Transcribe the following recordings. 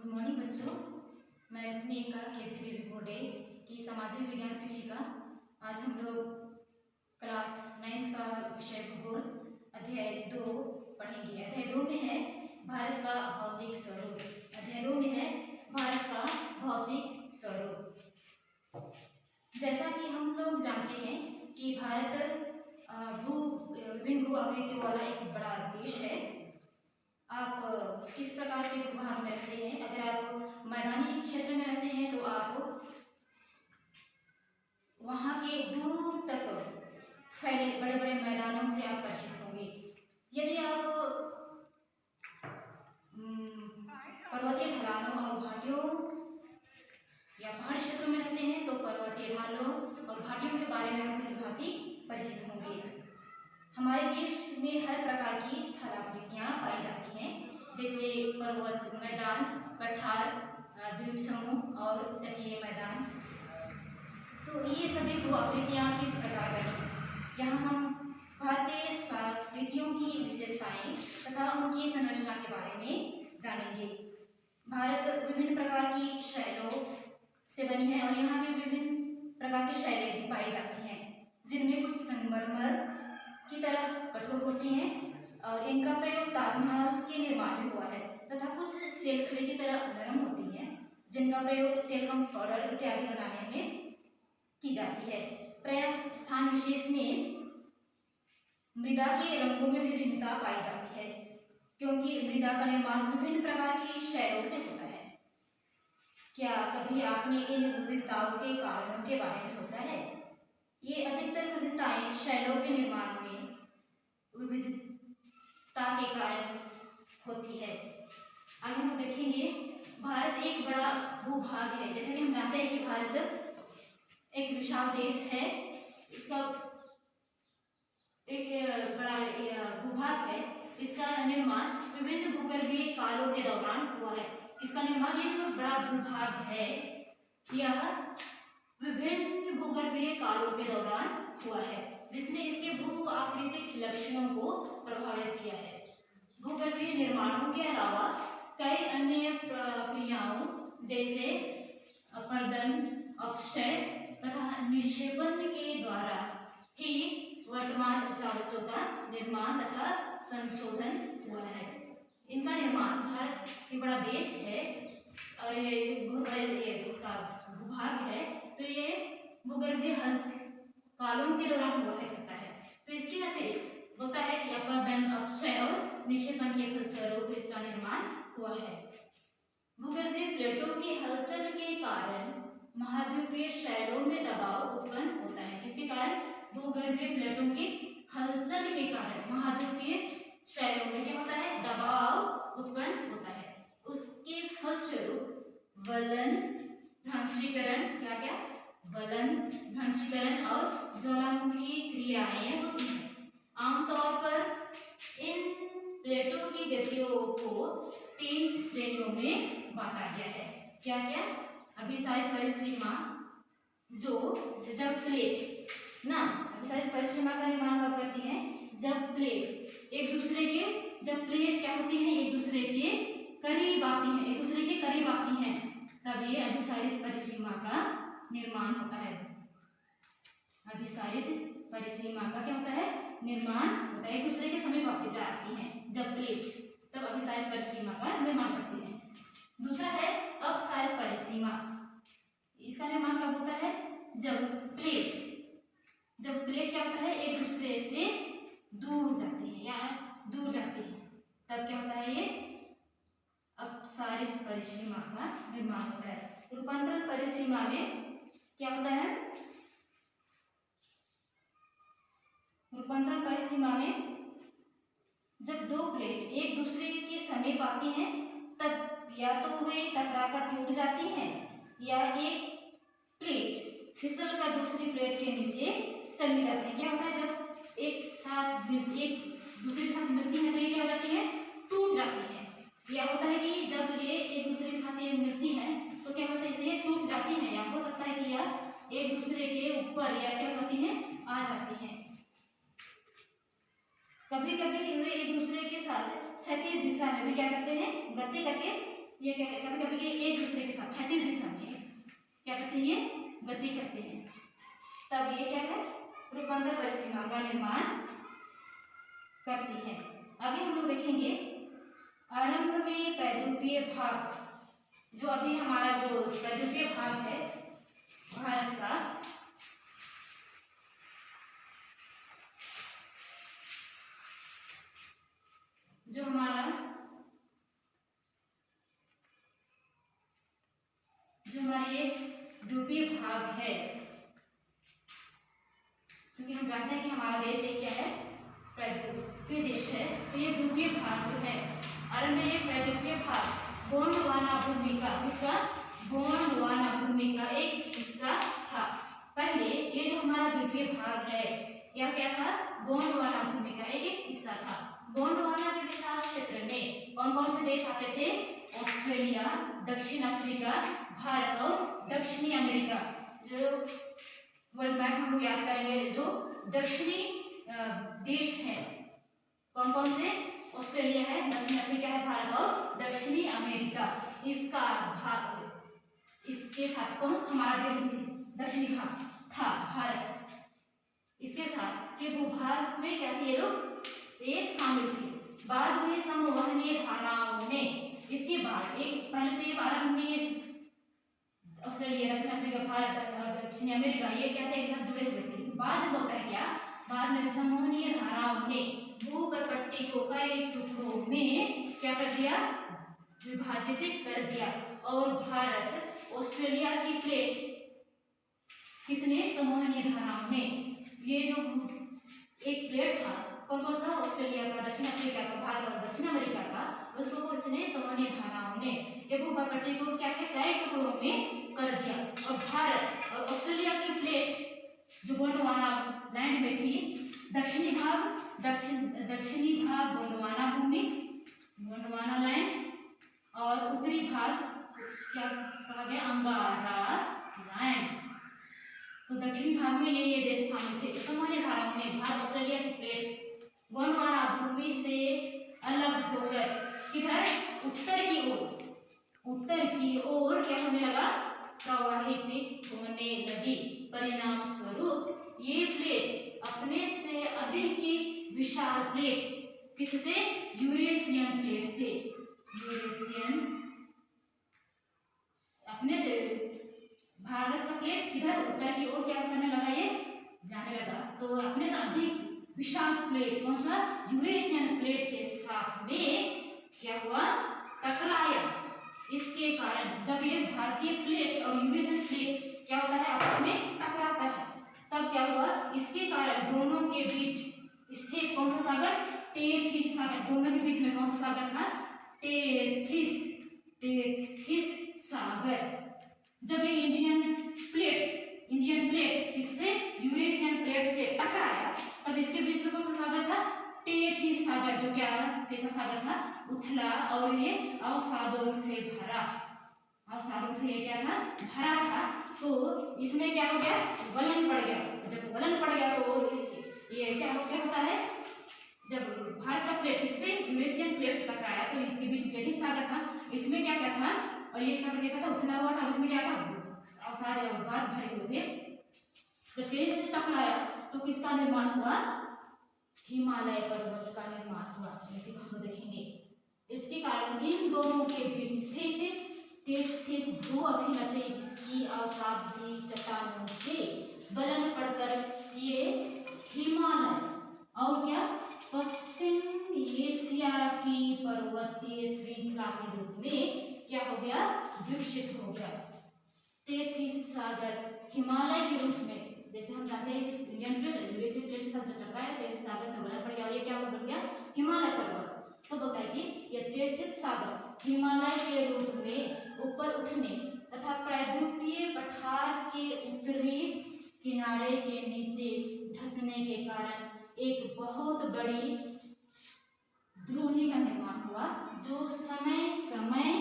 Good morning बच्चों, मैं Sneha KCB बोर्डे की सामाजिक विज्ञान शिक्षिका। आज हम लोग क्लास 9 का विषय भूगोल अध्याय 2 पढ़ेंगे। अध्याय 2 में है भारत का भौतिक स्वरूप। अध्याय 2 में है भारत का भौतिक स्वरूप। जैसा कि हम लोग जानते हैं कि भारत विभिन्न भू आकृतियों वाला एक बड़ा देश है। आप किस प्रकार के भूभाग में रहते हैं? अगर आप मैदानी क्षेत्र में रहते हैं तो आप वहाँ के दूर तक फैले बड़े बड़े मैदानों से आप परिचित होंगे। यदि आप पर्वतीय ढलानों और घाटियों या पहाड़ी क्षेत्रों में रहते हैं तो पर्वतीय ढालों और घाटियों के बारे में भली भांति परिचित होंगे। हमारे देश में हर प्रकार की स्थलाकृतियाँ पाई जाती हैं, जैसे पर्वत, मैदान, पठार, द्वीप समूह और तटीय मैदान। तो ये सभी भू आकृतियाँ किस प्रकार बनी, यहाँ हम भारतीय स्थलाकृतियों की विशेषताएं तथा उनकी संरचना के बारे में जानेंगे। भारत विभिन्न प्रकार की शैलों से बनी है और यहाँ भी विभिन्न प्रकार की शैलें भी पाई जाती हैं, जिनमें कुछ संगमरमर की तरह कठोर होती हैं और इनका प्रयोग ताजमहल के निर्माण में हुआ है, तथा कुछ सेलखड़ी की तरह नरम होती हैं, जिनका प्रयोग टेलकम पाउडर इत्यादि बनाने में की जाती है। प्रायः स्थान विशेष में मृदा के रंगों में विभिन्नता पाई जाती है, क्योंकि मृदा का निर्माण विभिन्न प्रकार की शैलों से होता है। क्या कभी आपने इन विविधताओं के कारणों के बारे में सोचा है? ये अधिकतर विविधताएं शैलों के निर्माण में विविधता के कारण होती है। आगे हम देखेंगे, भारत एक बड़ा भूभाग है। जैसे कि हम जानते हैं कि भारत एक विशाल देश है, इसका एक बड़ा भूभाग है। इसका निर्माण विभिन्न भूगर्भीय कालों के दौरान हुआ है। इसका निर्माण, ये जो बड़ा भूभाग है, यह विभिन्न भूगर्भीय कालों के दौरान हुआ है, जिसने इसके भू आकृतिक लक्षणों को प्रभावित किया है। भूगर्भीय निर्माणों के अलावा कई अन्य प्रक्रियाओं जैसे अपरदन, अपक्षय तथा निक्षेपण के द्वारा ही वर्तमान उपजावचों का निर्माण तथा संशोधन हुआ है। इनका निर्माण, भारत एक बड़ा देश है और ये बहुत बड़ा इसका भूभाग है, तो ये भूगर्भीय कालों के दौरान हुआ करता है। तो इसके अतिरिक्त होता है कि अपरदन, अपक्षय और निक्षेपण के फलस्वरूप इसका निर्माण हुआ है। भूगर्भीय प्लेटों की हलचल के कारण महाद्वीपीय शैलों में दबाव उत्पन्न होता है। किसके कारण? भूगर्भीय प्लेटों की हलचल के कारण महाद्वीपीय शैलों में क्या होता है? दबाव उत्पन्न होता है। उसके फलस्वरूप वलन, भ्रंशीकरण, क्या वलन, भ्रंशीकरण और ज्वालामुखी क्रियाएं होती हैं। आमतौर पर इन प्लेटों की गतियों को 3 श्रेणियों में बांटा गया है। क्या? अभिसारित परिसीमा, जो जब प्लेट अभिसारित परिसीमा का निर्माण कब करती है? जब प्लेट एक दूसरे के क्या होती है? एक दूसरे के करीब आती हैं, तब ये अभिसारित परिसीमा का निर्माण होता है। अभिसारित परिसीमा का क्या होता है? निर्माण होता है। एक दूसरे के समीप आती जाती हैं जब प्लेट, तब अभिसारित परिसीमा का निर्माण करती है। दूसरा है अपसारित परिसीमा। इसका निर्माण कब होता है? जब प्लेट क्या होता है? एक दूसरे से दूर जाती है, तब क्या होता है? ये अपसारित परिसीमा का निर्माण होता है। रूपांतरण परिसीमा में क्या होता है? रूपांतरण परिसीमा में जब 2 प्लेट एक दूसरे के समीप आती हैं, तब या तो वे टकराकर टूट जाती हैं या एक प्लेट फिसल कर दूसरी प्लेट के नीचे चली जाती है। क्या होता है? जब एक दूसरे के साथ मिलती है तो ये क्या हो जाती है? टूट जाती है। या होता है कि जब ये एक दूसरे के साथ मिलती है तो क्या होता है? इसलिए टूट जाती है, या हो सकता है कि यह एक दूसरे के ऊपर या क्या होती है? आ जाती हैं। कभी कभी वे एक दूसरे के साथ क्षैतिज दिशा में भी क्या करते हैं? गति करके ये क्या है, कभी कभी ये एक दूसरे के साथ क्षैतिज दिशा में क्या करते हैं, ये गति करते हैं, तब ये क्या है, रूपांतर परिसीमा का निर्माण करती है। आगे हम लोग देखेंगे आरंभ में प्रैद्योपीय भाग, जो अभी हमारा जो प्रैद्योपीय भाग है भारत का, जो हमारा ये द्वीपीय भाग है, क्योंकि हम जानते हैं कि हमारा देश एक क्या है, प्रैद्योपीय देश है, तो ये द्वीपीय भाग जो है आरंभ में, ये प्रैद्योपीय भाग गोंडवाना भूमि का, इसका गोंडवाना भूमि का एक हिस्सा था। पहले ये जो हमारा द्वीपीय भाग है, यह क्या था, गोंडवाना भूमि का एक हिस्सा था। गोंडवाना के विशाल क्षेत्र में कौन कौन से देश आते थे, ऑस्ट्रेलिया, दक्षिण अफ्रीका, भारत और दक्षिणी अमेरिका। जो वर्ल्ड मैप हम लोग याद करेंगे, जो दक्षिणी देश हैं कौन कौन से, ऑस्ट्रेलिया है, दक्षिण अफ्रीका है, भारत और दक्षिणी अमेरिका, इसका भाग, इसके साथ कौन, हमारा देश दक्षिणी भाग था भारत, इसके साथ के भूभाग में क्या थे, ये लोग एक शामिल थे। बाद में संवहनीय धाराओं ने, इसके बाद एक, पहले तो ये आरंभ में ऑस्ट्रेलिया, दक्षिण अफ्रीका, भारत और दक्षिणी अमेरिका ये क्या थे, एक साथ जुड़े हुए थे। बाद में होता है क्या, बाद में संवहनीय धाराओं ने भूपट्टी को कई टुकड़ों में क्या कर दिया, विभाजित कर दिया, और भारत ऑस्ट्रेलिया की प्लेट किसने, संवहनीय धाराओं ने, ये जो एक प्लेट था कौन कौन सा, ऑस्ट्रेलिया का, दक्षिण अफ्रीका का, भारत और दक्षिण अमेरिका का, उसको किसने, संवहनीय धाराओं ने ये भूपट्टी को क्या है, कई टुकड़ों में कर दिया, और भारत और ऑस्ट्रेलिया की प्लेट जो गोंडवाना लैंड में थी, दक्षिणी भाग गोंडवाना भूमि, गोंडवाना लैंड, और उत्तरी भाग क्या कहा गया, अंगारा लैंड। तो दक्षिणी भाग में ये देश शामिल थे। सामान्य धाराओं में भारत ऑस्ट्रेलिया की प्लेट गोंडवाना भूमि से अलग होकर किधर, उत्तर की ओर क्या होने लगा, प्रवाहित होने लगी। परिणाम स्वरूप ये प्लेट अपने से अधिक की विशाल प्लेट, किससे, यूरेशियन प्लेट से, यूरेशियन, अपने से भारत का प्लेट किधर, उत्तर की ओर क्या करने लगा, ये जाने लगा, तो अपने से अधिक विशाल प्लेट कौन सा, यूरेशियन प्लेट के साथ में क्या हुआ, टकराया। इसके कारण जब ये भारतीय प्लेट और यूरेशियन प्लेट क्या होता है, आपस में टकराता है, तब क्या हुआ, इसके कारण दोनों के बीच स्थित कौन सा सागर, टेथिस सागर, दोनों के बीच में कौन सा सागर था, टेथिस सागर। जब ये इंडियन प्लेट किससे, यूरेशियन प्लेट से टकराया, तब इसके बीच में कौन सा सागर था, टेथिस सागर, जो क्या कैसा सागर था, उथला और ये अवसादों से भरा, अवसादों से ये क्या था, भरा था। तो इसमें क्या हो गया, गलन पड़ गया। जब गलन पड़ गया तो ये क्या होता है, जब भारत का प्लेट इससे यूरेशियन प्लेट से टकराया तो इसके बीच टेथिस सागर था, इसमें क्या क्या था, और ये सागर कैसा था, उथला हुआ था, इसमें क्या था, अवसाद और गाद भरे हुए थे। जब तेज से टकराया तो किसका निर्माण हुआ, हिमालय पर्वत का निर्माण हुआ, जैसे हम देखेंगे। इसके कारण इन दोनों के बीच स्थित टेथिस भू अभिनति की अवसादी चट्टानों से गलन पड़कर ये हिमालय और क्या, पश्चिम एशिया की पर्वतीय श्रृंखला के रूप में क्या हो गया, विकसित हो गया। टेथिस सागर हिमालय के रूप में, जैसे हम जानते हैं इंडियन प्लेट यूरेशियन प्लेट के साथ जब टकराया टेथिस सागर में गलन पड़ गया और ये क्या बन गया, हिमालय पर्वत। तो बताइए ये टेथिस सागर हिमालय के रूप में ऊपर उठने तथा प्रायद्वीपीय पठार के उत्तरी किनारे के नीचे धंसने के कारण एक बहुत बड़ी द्रोणी का निर्माण हुआ, जो समय समय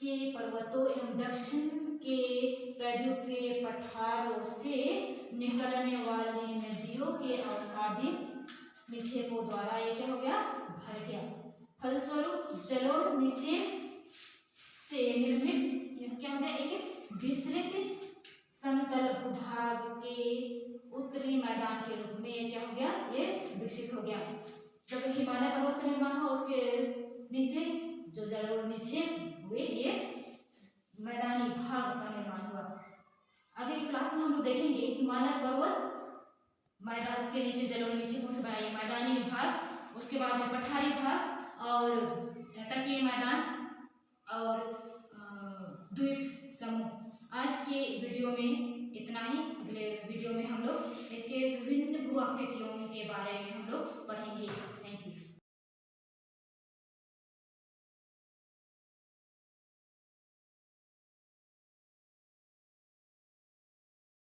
के पर्वतों एवं दक्षिण के प्रायद्वीपीय पठारों से निकलने वाली नदियों के अवसादी निक्षेपों द्वारा ये क्या हो गया, भर गया। फलस्वरूप जलोढ़ निक्षेप से निर्मित यह क्या हो गया, एक विस्तृत समतल भूभाग के उत्तरी मैदान के रूप में क्या हो गया, ये विकसित हो गया। जब हिमालय पर्वत का निर्माण हुआ उसके नीचे जो जलोढ़ निक्षेप हुए, ये मैदानी भाग का निर्माण हुआ। आगे की क्लास में हम लोग देखेंगे हिमालय पर्वत मैदान, उसके नीचे जलोढ़ निक्षेपों से बना ये मैदानी भाग, उसके बाद में पठारी भाग और तटीय मैदान और द्वीप समूह। आज के वीडियो में इतना ही। अगले वीडियो में हम लोग इसके विभिन्न भू आकृतियों के बारे में हम लोग पढ़ेंगे। Thank you.